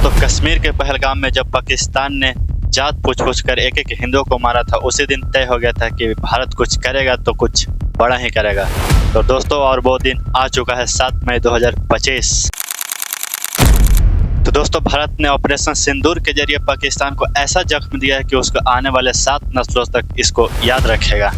दोस्तों, कश्मीर के पहलगाम में जब पाकिस्तान ने जात पूछ कर एक एक हिंदुओं को मारा था, उसी दिन तय हो गया था कि भारत कुछ करेगा तो कुछ बड़ा ही करेगा। तो दोस्तों, और वो दिन आ चुका है 7 मई 2025। तो दोस्तों, भारत ने ऑपरेशन सिंदूर के जरिए पाकिस्तान को ऐसा जख्म दिया है कि उसको आने वाले 7 नस्लों तक इसको याद रखेगा।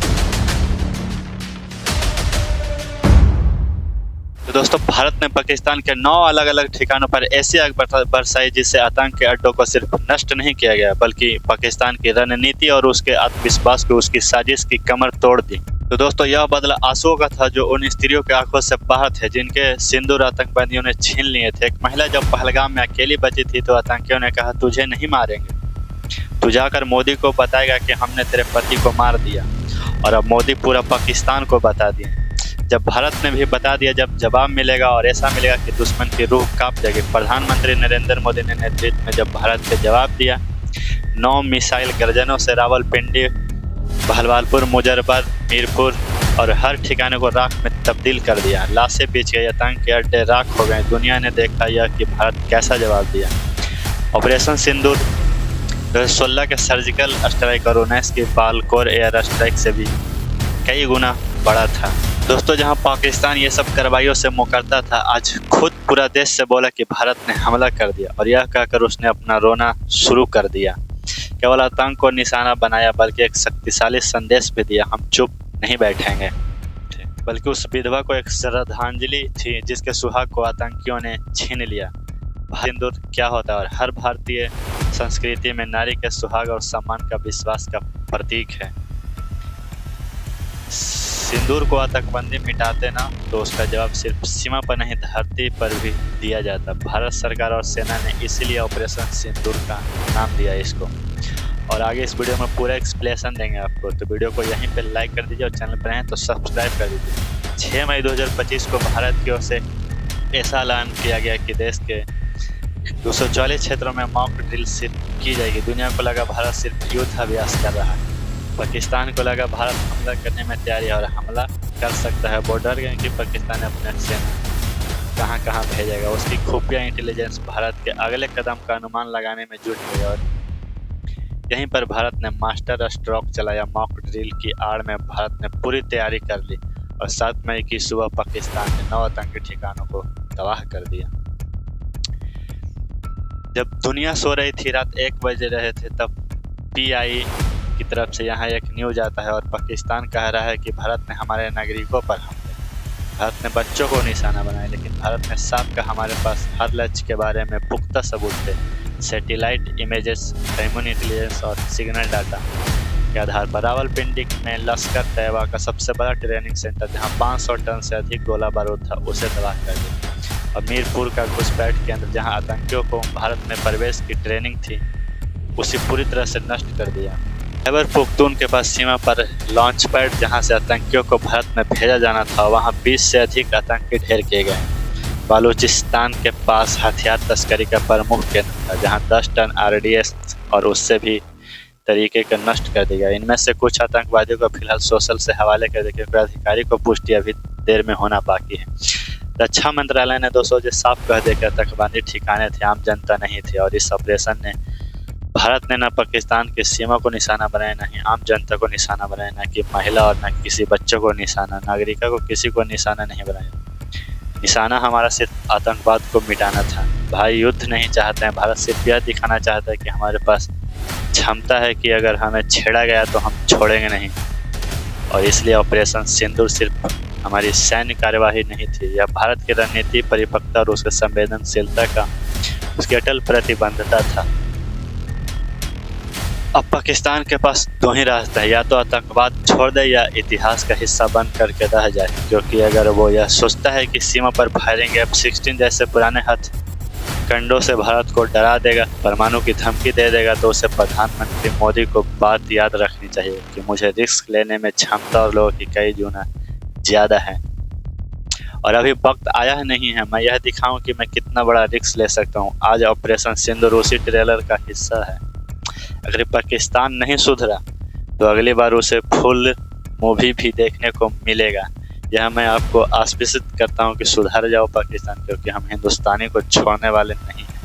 तो दोस्तों, भारत ने पाकिस्तान के 9 अलग अलग ठिकानों पर ऐसी आग बरसाई जिससे आतंक के अड्डों को सिर्फ नष्ट नहीं किया गया, बल्कि पाकिस्तान की रणनीति और उसके आत्मविश्वास को, उसकी साजिश की कमर तोड़ दी। तो दोस्तों, यह बदला आंसुओं का था जो उन स्त्रियों के आंखों से बाहर थे जिनके सिंदूर आतंकवादियों ने छीन लिए थे। एक महिला जब पहलगाम में अकेली बची थी तो आतंकियों ने कहा, तुझे नहीं मारेंगे, तू जाकर मोदी को बताएगा कि हमने तेरे पति को मार दिया। और अब मोदी पूरा पाकिस्तान को बता दिए। जब भारत ने भी बता दिया, जब जवाब मिलेगा और ऐसा मिलेगा कि दुश्मन की रूह कांप जाएगी। प्रधानमंत्री नरेंद्र मोदी ने नेतृत्व में जब भारत के जवाब दिया, 9 मिसाइल गर्जनों से रावलपिंडी, बहलवालपुर, मुजफ्फरपुर, मीरपुर और हर ठिकाने को राख में तब्दील कर दिया। लाशें बिछ गई, आतंक के अड्डे राख हो गए। दुनिया ने देखा यह कि भारत कैसा जवाब दिया। ऑपरेशन सिंदूर 2016 के सर्जिकल स्ट्राइक और 19 की बालकोर एयर स्ट्राइक से भी कई गुना बड़ा था। दोस्तों, जहां पाकिस्तान ये सब कार्रवाइयों से मुकरता था, आज खुद पूरा देश से बोला कि भारत ने हमला कर दिया, और यह कहकर उसने अपना रोना शुरू कर दिया। केवल आतंक को निशाना बनाया, बल्कि एक शक्तिशाली संदेश भी दिया, हम चुप नहीं बैठेंगे। बल्कि उस विधवा को एक श्रद्धांजलि थी जिसके सुहाग को आतंकियों ने छीन लिया। सिंदूर क्या होता है और हर भारतीय संस्कृति में नारी के सुहाग और सम्मान का, विश्वास का प्रतीक है। सिंदूर को आतंकवादी मिटाते ना तो उसका जवाब सिर्फ सीमा पर नहीं, धरती पर भी दिया जाता। भारत सरकार और सेना ने इसीलिए ऑपरेशन सिंदूर का नाम दिया इसको। और आगे इस वीडियो में पूरा एक्सप्लेनेशन देंगे आपको, तो वीडियो को यहीं पे लाइक कर दीजिए और चैनल पर हैं तो सब्सक्राइब कर दीजिए। 6 मई 2025 को भारत की ओर से ऐसा ऐलान किया गया कि देश के 240 क्षेत्रों में मॉक ड्रिल सिर्फ की जाएगी। दुनिया को लगा भारत सिर्फ युद्ध अभ्यास कर रहा है। पाकिस्तान को लगा भारत हमला करने में तैयारी है और हमला कर सकता है। वो डर गए कि पाकिस्तान अपने सेना कहां कहां भेजेगा। उसकी खुफिया इंटेलिजेंस भारत के अगले कदम का अनुमान लगाने में जुट गई और यहीं पर भारत ने मास्टर स्ट्रोक चलाया। मॉक ड्रिल की आड़ में भारत ने पूरी तैयारी कर ली और 7 मई की सुबह पाकिस्तान ने 9 आतंकी ठिकानों को तबाह कर दिया। जब दुनिया सो रही थी, रात 1 बज रहे थे, तब PI की तरफ से यहाँ एक न्यूज आता है और पाकिस्तान कह रहा है कि भारत ने हमारे नागरिकों पर हमले, भारत ने बच्चों को निशाना बनाया। लेकिन भारत ने साफ कहा, हमारे पास हर लक्ष्य के बारे में पुख्ता सबूत थे। सैटेलाइट इमेजेस, ह्यूमन इंटेलिजेंस और सिग्नल डाटा के आधार पर रावलपिंडी में लश्कर तैयबा का सबसे बड़ा ट्रेनिंग सेंटर, जहाँ 500 टन से अधिक गोला बारूद था, उसे तबाह कर दिया। और मीरपुर का घुसपैठ केंद्र, जहाँ आतंकियों को भारत में प्रवेश की ट्रेनिंग थी, उसे पूरी तरह से नष्ट कर दिया। खैबर पुख्तून के पास सीमा पर लॉन्च पैड, जहाँ से आतंकियों को भारत में भेजा जाना था, वहाँ 20 से अधिक आतंकी ढेर किए गए। बालूचिस्तान के पास हथियार तस्करी का प्रमुख केंद्र था, जहाँ 10 टन RDS और उससे भी तरीके का नष्ट कर दिया। इनमें से कुछ आतंकवादियों को फिलहाल सोशल से हवाले कर दिया, क्योंकि अधिकारी को पुष्टि अभी देर में होना बाकी है। रक्षा मंत्रालय ने 200 साफ कह दिया कि आतंकवादी ठिकाने थे, आम जनता नहीं थी। और इस ऑपरेशन ने भारत ने न पाकिस्तान की सीमा को निशाना बनाया, न ही आम जनता को निशाना बनाया, न कि महिला और न किसी बच्चों को निशाना, नागरिकों को किसी को निशाना नहीं बनाया। निशाना हमारा सिर्फ आतंकवाद को मिटाना था। भाई, युद्ध नहीं चाहते हैं, भारत सिर्फ यह दिखाना चाहता है कि हमारे पास क्षमता है कि अगर हमें छेड़ा गया तो हम छोड़ेंगे नहीं। और इसलिए ऑपरेशन सिंदूर सिर्फ हमारी सैन्य कार्यवाही नहीं थी, यह भारत की रणनीति, परिपक्वता और उसके संवेदनशीलता का, उसकी अटल प्रतिबद्धता था। अब पाकिस्तान के पास 2 ही रास्ते हैं, या तो आतंकवाद छोड़ दे या इतिहास का हिस्सा बन करके रह जाए। क्योंकि अगर वो यह सोचता है कि सीमा पर फायरिंग F-16 जैसे पुराने हथकंडों से भारत को डरा देगा, परमाणु की धमकी दे देगा, तो उसे प्रधानमंत्री मोदी को बात याद रखनी चाहिए कि मुझे रिस्क लेने में क्षमता और लोगों की कई गुना ज़्यादा है। और अभी वक्त आया नहीं है मैं यह दिखाऊं कि मैं कितना बड़ा रिस्क ले सकता हूं। आज ऑपरेशन सिंदूर उसी ट्रेलर का हिस्सा है। अगर पाकिस्तान नहीं सुधरा तो अगली बार उसे फुल मूवी भी देखने को मिलेगा। यह मैं आपको आश्वस्त करता हूं कि सुधर जाओ पाकिस्तान, क्योंकि हम हिंदुस्तानी को छोड़ने वाले नहीं हैं।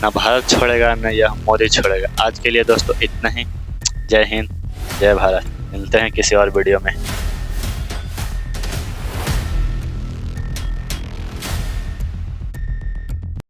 ना भारत छोड़ेगा ना यह मोदी छोड़ेगा। आज के लिए दोस्तों इतना ही। जय हिंद, जय भारत। मिलते हैं किसी और वीडियो में।